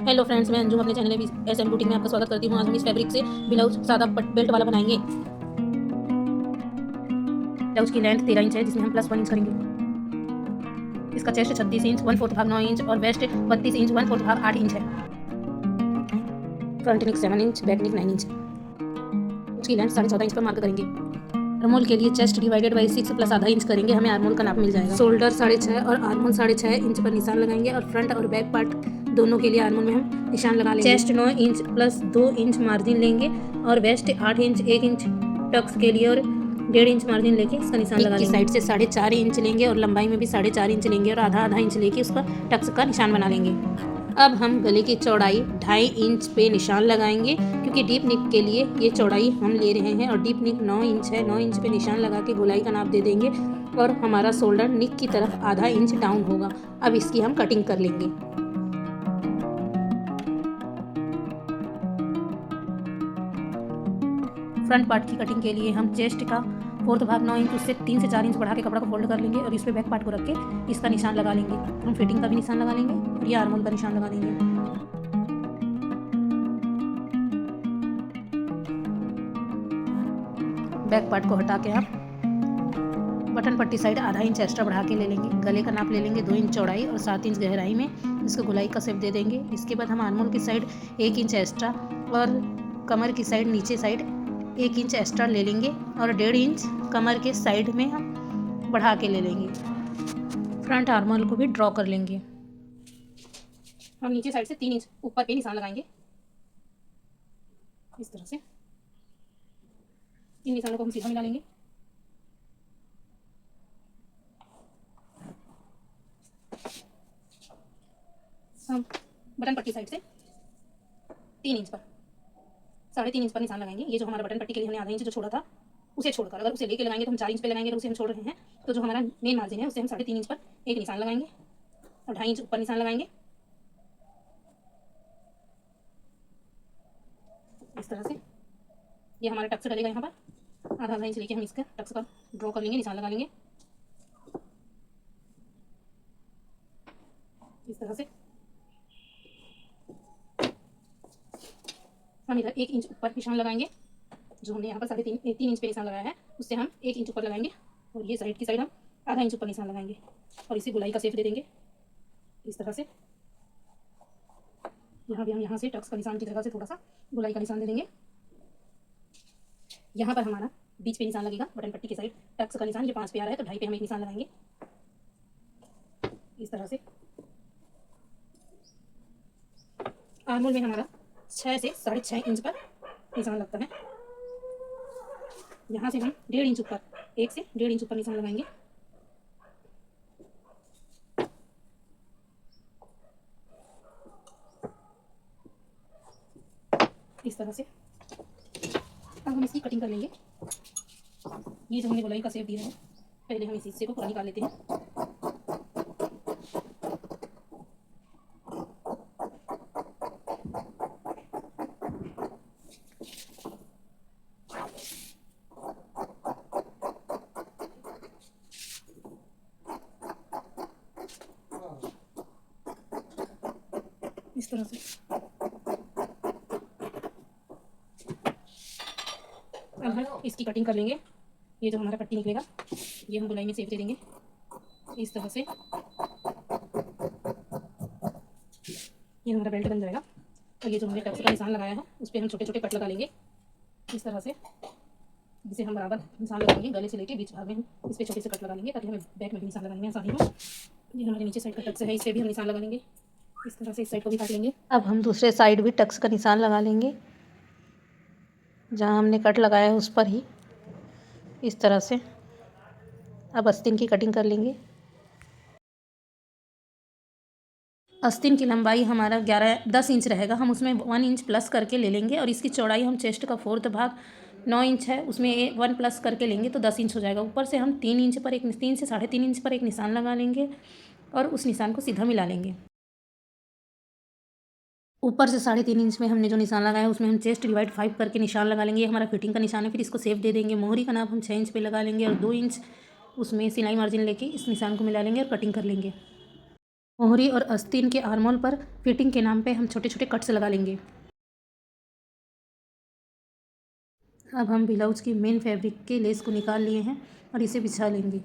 Hello friends, मैं अंजुम अपने channel SM boutique में आपका स्वागत करती हूँ। आज हम इस फैब्रिक से ब्लाउज सादा बेल्ट वाला बनाएंगे। ब्लाउज की लेंथ 13 इंच है, जिसमें हम +1 इंच करेंगे। इसका चेस्ट 36 इंच 1/4 भाग 9 इंच और वेस्ट 32 इंच 1/4 भाग 8 इंच है। फ्रंट नेक 7 इंच, बैक नेक 9 इंच है। उसकी लेंथ 14.5 इंच पर मार्क करेंगे। आर्मोल के लिए चेस्ट डिवाइडेड बाई 6 प्लस आधा इंच करेंगे, हमें आर्मोल का नाप मिल जाएगा। शोल्डर 6.5 और आर्मोल 6.5 इंच पर निशान लगाएंगे और फ्रंट और बैक पार्ट दोनों के लिए आर्मोल में हम निशान लगा लेंगे। Chest 9 inch plus 2 inch margin लेंगे और वेस्ट 8 इंच 1 इंच टक्स के लिए और 1.5 इंच मार्जिन लेके इसका निशान लगा लेंगे। साइड से 4.5 इंच लेंगे और लंबाई में भी 4.5 इंच लेंगे और आधा इंच लेके उसका टक्स का निशान बना लेंगे। अब हम गले की चौड़ाई 2.5 इंच पे निशान लगाएंगे, क्योंकि डीप नेक के लिए ये चौड़ाई हम ले रहे हैं और डीप नेक 9 इंच है। 9 इंच पे निशान लगा के गोलाई का नाप दे देंगे और हमारा शोल्डर नेक की तरफ आधा इंच डाउन होगा। अब इसकी हम कटिंग कर लेंगे। फ्रंट पार्ट की कटिंग के लिए हम चेस्ट का 4th भाग 9 इंच, उससे 3 से 4 इंच बढ़ा के कपड़ा को फोल्ड कर लेंगे और इस पे बैक पार्ट को रख के इसका निशान लगा लेंगे। हम फिटिंग का भी निशान लगा लेंगे और ये आर्मोल का निशान लगा देंगे। बैक पार्ट को हटा के हम बटन पट्टी साइड आधा इंच एक्स्ट्रा बढ़ा के ले लेंगे। गले का नाप ले लेंगे 2 इंच चौड़ाई और 7 इंच गहराई में, इसको गोलाई का शेप दे देंगे। इसके बाद हम आर्मोल की साइड 1 इंच एक्स्ट्रा और कमर की साइड नीचे साइड 1 इंच एक्स्ट्रा ले लेंगे और 1.5 इंच कमर के साइड में हम बढ़ा के ले लेंगे। फ्रंट आर्मोल को भी ड्रॉ कर लेंगे। हम नीचे साइड से 3 इंच ऊपर पे निशान लगाएंगे। इस तरह से इन निशानों को हम सीधा मिला लेंगे। हम बटन पट्टी साइड से 3 इंच पर 3.5 इंच पर निशान लगाएंगे। ये जो हमारा बटन पट्टी के लिए हमने आधा इंच जो छोड़ा था उसे छोड़कर, अगर उसे लेके लगाएंगे तो हम 4 इंच पे लगाएंगे, तो उसे हम छोड़ रहे हैं। तो जो हमारा मेन मार्जिन है उससे हम 3.5 इंच पर एक निशान लगाएंगे और 2.5 इंच ऊपर निशान लगाएंगे। इस तरह से ये हमारा टक्स डलेगा। यहाँ पर आधा इंच लेके हम इसका टक्स का ड्रॉ कर लेंगे, निशान लगा लेंगे। इस तरह से हम इधर 1 इंच ऊपर निशान लगाएंगे। जो हमने यहाँ पर 3 इंच पे निशान लगाया है उससे हम 1 इंच ऊपर लगाएंगे और ये साइड की साइड हम आधा इंच ऊपर निशान लगाएंगे और इसे गोलाई का शेप दे देंगे। इस तरह से यहाँ भी हम यहाँ से टक्स का निशान की जगह से थोड़ा सा गोलाई का निशान दे देंगे। यहाँ पर हमारा बीच पे निशान लगेगा बटन पट्टी के साइड टक्स का निशान, जो 5 पे आ रहा है तो 2.5 पे हम एक निशान लगाएंगे। इस तरह से आर्मोल में हमारा 6 से 6.5 इंच पर निशान लगता है। यहाँ से हम 1.5 इंच ऊपर 1 से 1.5 इंच ऊपर निशान लगाएंगे। इस तरह से अब हम इसकी कटिंग कर लेंगे। ये जो हमने गोलाई का शेप दिया है, पहले हम इस हिस्से को पूरा निकाल लेते हैं। इस तरह से अब हम इसकी कटिंग कर लेंगे। ये जो हमारा पट्टी निकलेगा ये हम गोलाई में शेप दे देंगे। इस तरह से ये हमारा बेल्ट बन जाएगा और ये जो हमने टक्स का निशान लगाया है उस पर हम छोटे छोटे कट लगा लेंगे। इस तरह से जिसे हम बराबर निशान लगाएंगे, गले से लेके बीच भाग में हम इस पर छोटे से कट लगा लेंगे ताकि हमें बैक में भी निशान लगाने में आसानी हो। ये हमारे नीचे साइड का टक्स है, इस पर भी हम निशान लगा लेंगे। इस तरह से इस साइड को भी काट लेंगे। अब हम दूसरे साइड भी टक्स का निशान लगा लेंगे, जहाँ हमने कट लगाया है उस पर ही। इस तरह से अब आस्तीन की कटिंग कर लेंगे। आस्तीन की लंबाई हमारा 10 इंच रहेगा, हम उसमें 1 इंच प्लस करके ले लेंगे और इसकी चौड़ाई हम चेस्ट का 4th भाग 9 इंच है, उसमें 1 प्लस करके लेंगे तो 10 इंच हो जाएगा। ऊपर से हम 3 इंच पर 3 से 3.5 इंच पर एक निशान लगा लेंगे और उस निशान को सीधा मिला लेंगे। ऊपर से 3.5 इंच में हमने जो निशान लगाया है उसमें हम चेस्ट डिवाइड 5 करके निशान लगा लेंगे। ये हमारा फिटिंग का निशान है। फिर इसको शेप दे देंगे। मोहरी का नाप हम 6 इंच पे लगा लेंगे और 2 इंच उसमें सिलाई मार्जिन लेके इस निशान को मिला लेंगे और कटिंग कर लेंगे। मोहरी और आस्तीन के आर्मोल पर फिटिंग के नाम पे हम छोटे छोटे कट्स लगा लेंगे। अब हम ब्लाउज की मेन फैब्रिक के लेस को निकाल लिए हैं और इसे बिछा लेंगे।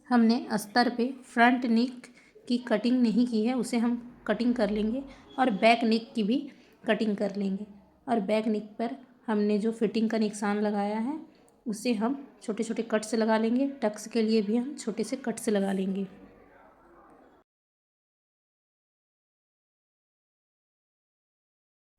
हमने अस्तर पे फ्रंट नेक की कटिंग नहीं की है, उसे हम कटिंग कर लेंगे और बैक नेक की भी कटिंग कर लेंगे। और बैक नेक पर हमने जो फिटिंग का निशान लगाया है उसे हम छोटे छोटे कट से लगा लेंगे। टक्स के लिए भी हम छोटे से कट से लगा लेंगे।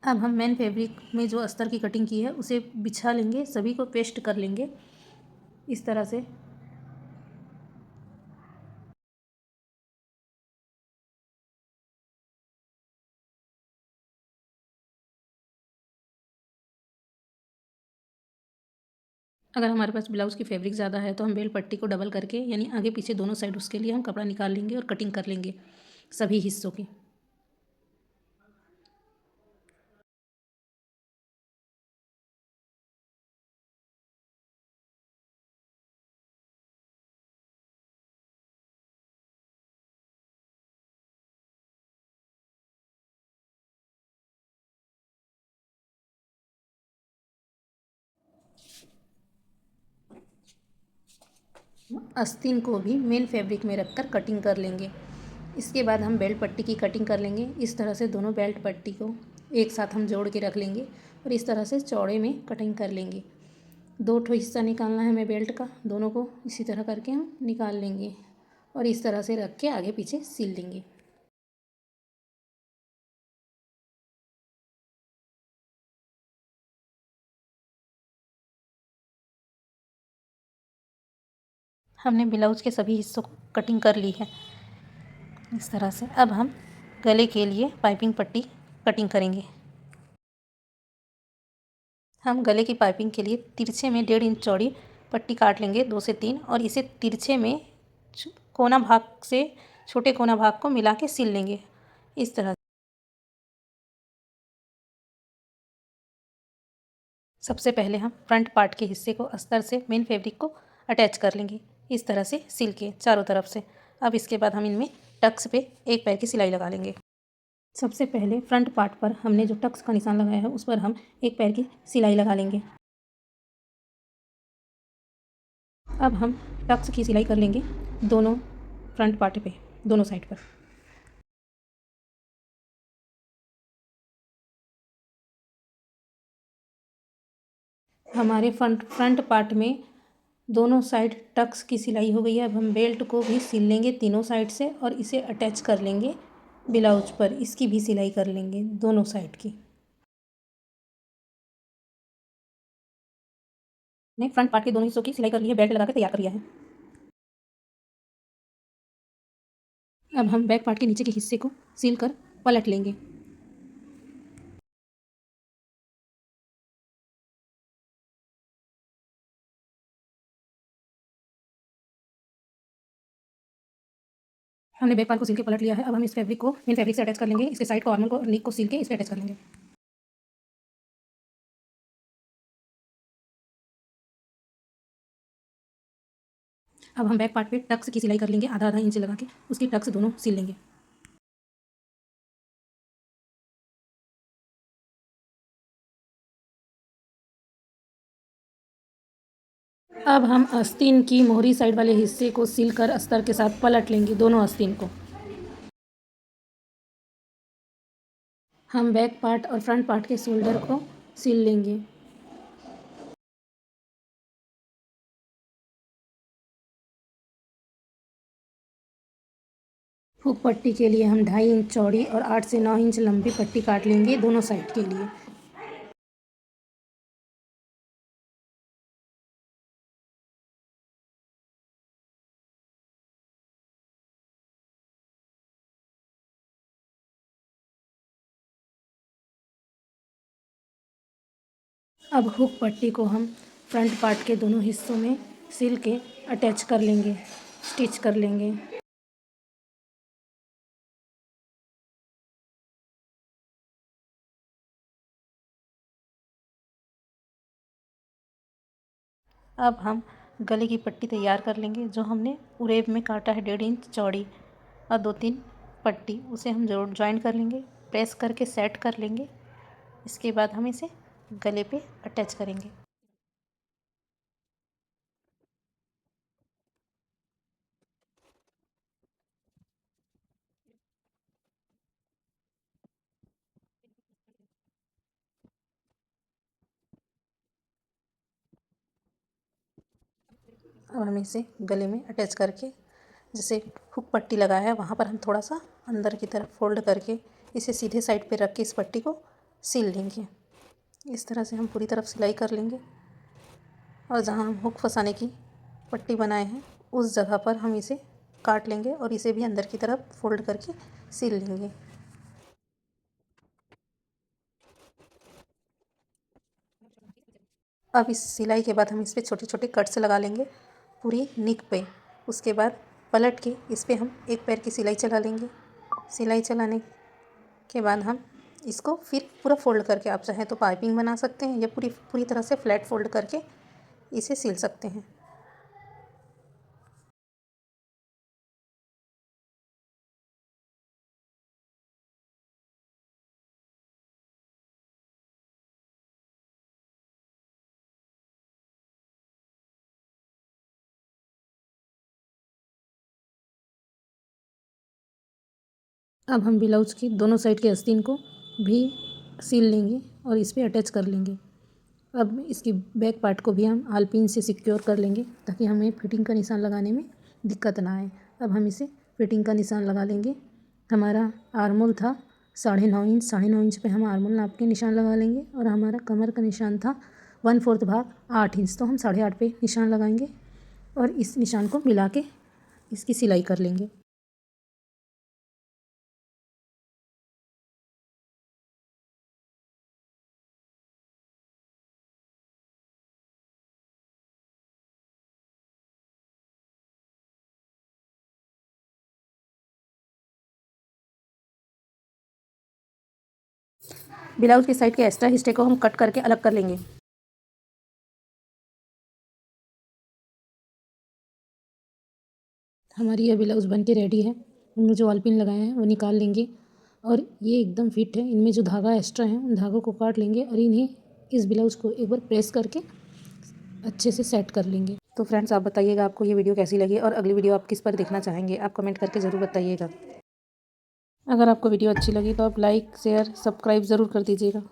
अब हम मेन फैब्रिक में जो अस्तर की कटिंग की है उसे बिछा लेंगे, सभी को पेस्ट कर लेंगे इस तरह से। अगर हमारे पास ब्लाउज़ की फैब्रिक ज़्यादा है तो हम बेल पट्टी को डबल करके यानी आगे पीछे दोनों साइड उसके लिए हम कपड़ा निकाल लेंगे और कटिंग कर लेंगे सभी हिस्सों की। आस्तीन को भी मेन फैब्रिक में रखकर कटिंग कर लेंगे। इसके बाद हम बेल्ट पट्टी की कटिंग कर लेंगे। इस तरह से दोनों बेल्ट पट्टी को एक साथ हम जोड़ के रख लेंगे और इस तरह से चौड़े में कटिंग कर लेंगे। दो ठो हिस्सा निकालना है हमें बेल्ट का, दोनों को इसी तरह करके हम निकाल लेंगे और इस तरह से रख के आगे पीछे सिल लेंगे। हमने ब्लाउज के सभी हिस्सों को कटिंग कर ली है इस तरह से। अब हम गले के लिए पाइपिंग पट्टी कटिंग करेंगे। हम गले की पाइपिंग के लिए तिरछे में 1.5 इंच चौड़ी पट्टी काट लेंगे, 2 से 3, और इसे तिरछे में कोना भाग से छोटे कोना भाग को मिला के सिल लेंगे इस तरह। सबसे पहले हम फ्रंट पार्ट के हिस्से को अस्तर से मेन फैब्रिक को अटैच कर लेंगे इस तरह से सिल के चारों तरफ से। अब इसके बाद हम इनमें टक्स पे एक पैर की सिलाई लगा लेंगे। सबसे पहले फ्रंट पार्ट पर हमने जो टक्स का निशान लगाया है उस पर हम एक पैर की सिलाई लगा लेंगे। अब हम टक्स की सिलाई कर लेंगे दोनों फ्रंट पार्ट पे, दोनों साइड पर। हमारे फ्रंट पार्ट में दोनों साइड टक्स की सिलाई हो गई है। अब हम बेल्ट को भी सिल लेंगे तीनों साइड से और इसे अटैच कर लेंगे ब्लाउज पर। इसकी भी सिलाई कर लेंगे दोनों साइड की। ने फ्रंट पार्ट के दोनों हिस्सों की सिलाई कर ली है, बेल्ट लगा के तैयार कर लिया है। अब हम बैक पार्ट के नीचे के हिस्से को सिल कर पलट लेंगे। हमने बैक पार्ट को सिल के पलट लिया है। अब हम इस फैब्रिक को मेन फैब्रिक से अटैच कर लेंगे। इसके साइड को आर्मल को और नीक को सिल के इस पर अटैच कर लेंगे। अब हम बैक पार्ट पे टक्स की सिलाई कर लेंगे, आधा आधा इंच लगा के उसकी टक्स दोनों सिल लेंगे। अब हम आस्तीन की मोहरी साइड वाले हिस्से को सिल कर अस्तर के साथ पलट लेंगे दोनों आस्तीन को। हम बैक पार्ट और फ्रंट पार्ट के शोल्डर को सिल लेंगे। हुक पट्टी के लिए हम 2.5 इंच चौड़ी और 8 से 9 इंच लंबी पट्टी काट लेंगे दोनों साइड के लिए। अब हुक पट्टी को हम फ्रंट पार्ट के दोनों हिस्सों में सिल के अटैच कर लेंगे, स्टिच कर लेंगे। अब हम गले की पट्टी तैयार कर लेंगे। जो हमने उरेब में काटा है 1.5 इंच चौड़ी और 2-3 पट्टी, उसे हम ज्वाइन कर लेंगे, प्रेस करके सेट कर लेंगे। इसके बाद हम इसे गले पे अटैच करेंगे। और हम इसे गले में अटैच करके, जैसे हुक पट्टी लगाया है वहाँ पर हम थोड़ा सा अंदर की तरफ फोल्ड करके इसे सीधे साइड पे रख के इस पट्टी को सिल लेंगे। इस तरह से हम पूरी तरफ सिलाई कर लेंगे। और जहाँ हम हुक फंसाने की पट्टी बनाए हैं उस जगह पर हम इसे काट लेंगे और इसे भी अंदर की तरफ फोल्ड करके सिल लेंगे। अब इस सिलाई के बाद हम इस पर छोटे छोटे कट्स लगा लेंगे पूरी निक पे। उसके बाद पलट के इस पर हम एक पैर की सिलाई चला लेंगे। सिलाई चलाने के बाद हम इसको फिर पूरा फोल्ड करके, आप चाहें तो पाइपिंग बना सकते हैं या पूरी पूरी तरह से फ्लैट फोल्ड करके इसे सिल सकते हैं। अब हम ब्लाउज की दोनों साइड के आस्तीन को भी सिल लेंगे और इस पर अटैच कर लेंगे। अब इसकी बैक पार्ट को भी हम आलपिन से सिक्योर कर लेंगे ताकि हमें फिटिंग का निशान लगाने में दिक्कत ना आए। अब हम इसे फिटिंग का निशान लगा लेंगे। हमारा आर्मोल था 9.5 इंच, 9.5 इंच पे हम आर्मोल नाप के निशान लगा लेंगे। और हमारा कमर का निशान था 1/4 भाग 8 इंच, तो हम 8.5 पे निशान लगाएंगे और इस निशान को मिला के इसकी सिलाई कर लेंगे। ब्लाउज की साइड के एक्स्ट्रा हिस्से को हम कट करके अलग कर लेंगे। हमारी यह ब्लाउज बन के रेडी है। हमने जो आलपिन लगाए हैं वो निकाल लेंगे और ये एकदम फिट है। इनमें जो धागा एक्स्ट्रा है उन धागों को काट लेंगे और इन्हें इस ब्लाउज को एक बार प्रेस करके अच्छे से सेट कर लेंगे। तो फ्रेंड्स, आप बताइएगा आपको ये वीडियो कैसी लगी और अगली वीडियो आप किस पर देखना चाहेंगे, आप कमेंट करके ज़रूर बताइएगा। अगर आपको वीडियो अच्छी लगी तो आप लाइक, शेयर, सब्सक्राइब ज़रूर कर दीजिएगा।